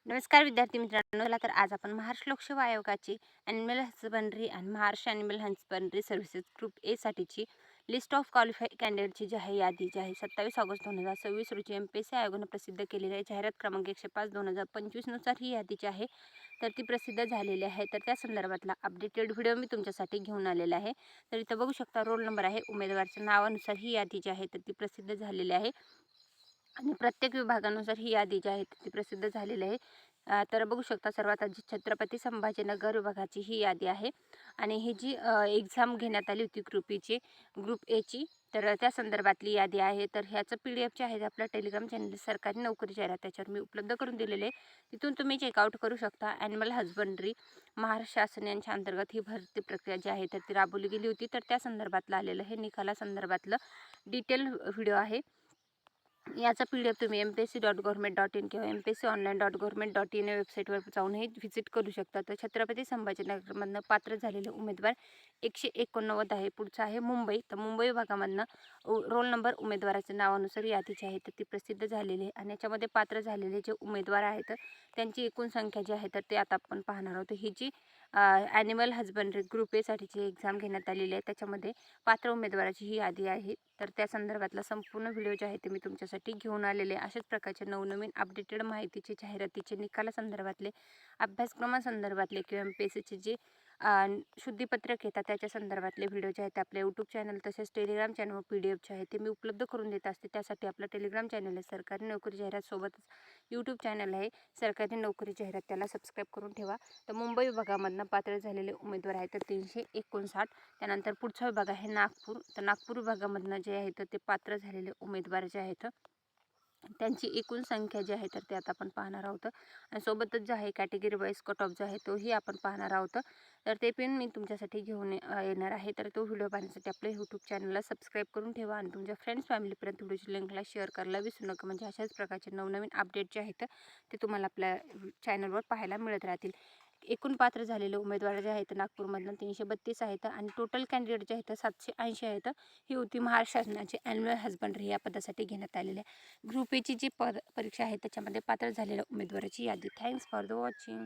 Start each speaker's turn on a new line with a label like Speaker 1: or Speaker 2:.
Speaker 1: नमस्कार विद्यार्थी मित्रांनो. चला तर आज आपण महाराष्ट्र लोकसेवा आयोगाची ॲनिमल हजबंडरी आणि Maharashtra animal husbandry services group A साठीची लिस्ट ऑफ क्वालिफाईड कॅन्डिडेटची जी आहे यादी जी आहे 27 ऑगस्ट 2026 रोजी MPSC आयोगानं प्रसिद्ध केलेली आहे. जाहिरात क्रमांक 105/2025 नुसार ही यादी जी आहे तर ती प्रसिद्ध झालेली आहे. तर त्या संदर्भातला अपडेटेड व्हिडिओ मी तुमच्यासाठी घेऊन आलेला आहे. तर इथं बघू शकता रोल नंबर आहे, उमेदवाराच्या नावानुसार ही यादी जी आहे तर ती प्रसिद्ध झालेली आहे आणि प्रत्येक विभागानुसार ही यादी जी आहे ती प्रसिद्ध झालेली आहे. तर बघू शकता सर्वात आधी छत्रपती संभाजीनगर विभागाची ही यादी आहे आणि ही जी एक्झाम घेण्यात आली होती ग्रुप एची, तर त्या संदर्भातली यादी आहे. तर ह्याचं PDF जे आहे ते आपल्या टेलिग्राम चॅनल सरकारी नोकरी जाहिरात त्याच्यावर मी उपलब्ध करून दिलेले आहे. तिथून तुम्ही चेकआउट करू शकता. ॲनिमल हजबंडरी महाराष्ट्र शासन यांच्या अंतर्गत ही भरती प्रक्रिया जी आहे तर ती राबवली गेली होती. तर त्या संदर्भातलं आलेलं हे निकालासंदर्भातलं डिटेल व्हिडिओ आहे. याचा PDF तुम्ही mpsc.government.in किंवा mpsconline.government.in या वेबसाईटवर जाऊनही व्हिजिट करू शकता. तर छत्रपती संभाजीनगरमधनं पात्र झालेले उमेदवार 189 आहे. पुढचं आहे मुंबई. तर मुंबई विभागामधनं रोल नंबर उमेदवाराच्या नावानुसार यादी जी आहे तर ती प्रसिद्ध झालेली आहे आणि याच्यामध्ये पात्र झालेले जे उमेदवार आहेत त्यांची एकूण संख्या जी आहे तर ते आता आपण पाहणार आहोत. ही जी ॲनिमल हजबंडरी ग्रुप एसाठीची एक्झाम घेण्यात आलेली आहे त्याच्यामध्ये पात्र उमेदवाराची ही यादी आहे. तर त्या संदर्भातला संपूर्ण व्हिडिओ जे आहे ते मी तुमच्यासाठी घेऊन आलेले आहे. अशाच प्रकारचे नवनवीन अपडेटेड माहितीचे, जाहिरातीचे, निकालासंदर्भातले, अभ्यासक्रमासंदर्भातले किंवा MPSCचे जे शुद्धीपत्रक येतात त्याच्या संदर्भातले व्हिडिओ जे आहेत आपल्या यूट्यूब चॅनल तसेच टेलिग्राम चॅनलवर PDF जे आहे ते मी उपलब्ध करून देत असते. त्यासाठी आपलं टेलिग्राम चॅनल आहे सरकारी नोकरी जाहिरात, सोबतच यूट्यूब चॅनल आहे सरकारी नोकरी जाहिरात, त्याला सबस्क्राईब करून ठेवा. तर मुंबई विभागामधनं पात्र झालेले उमेदवार आहेत तर 359. त्यानंतर पुढचा विभाग आहे नागपूर. तर नागपूर विभागामधनं जे आहे तर ते पात्र झालेले उमेदवार जे आहेत त्यांची एकूण संख्या जी आहे तर ते आता आपण पाहणार आहोत आणि सोबतच जे आहे कॅटेगरी वाईज कट ऑफ जो आहे तोही आपण पाहणार आहोत. तर ते पण मी तुमच्यासाठी घेऊन येणार आहे. तर तो व्हिडिओ पाहण्यासाठी आपल्या यूट्यूब चॅनलला सबस्क्राईब करून ठेवा आणि तुमच्या फ्रेंड्स फॅमिलीपर्यंत व्हिडिओची लिंकला शेअर करायला विसरू नका. म्हणजे अशाच प्रकारचे नवनवीन अपडेट जे आहेत ते तुम्हाला आपल्या चॅनलवर पाहायला मिळत राहतील. एकूण पात्र झालेले उमेदवार जे आहेत नागपूरमधनं 332 आहेत आणि टोटल कॅन्डिडेट जे आहेत 780 आहेत. ही होती महाराष्ट्र शासनाची ॲनिमल हजबंडरी या पदासाठी घेण्यात आलेली आहे. ग्रुप एची जी परीक्षा आहे त्याच्यामध्ये पात्र झालेल्या उमेदवाराची यादी. Thanks for the watching.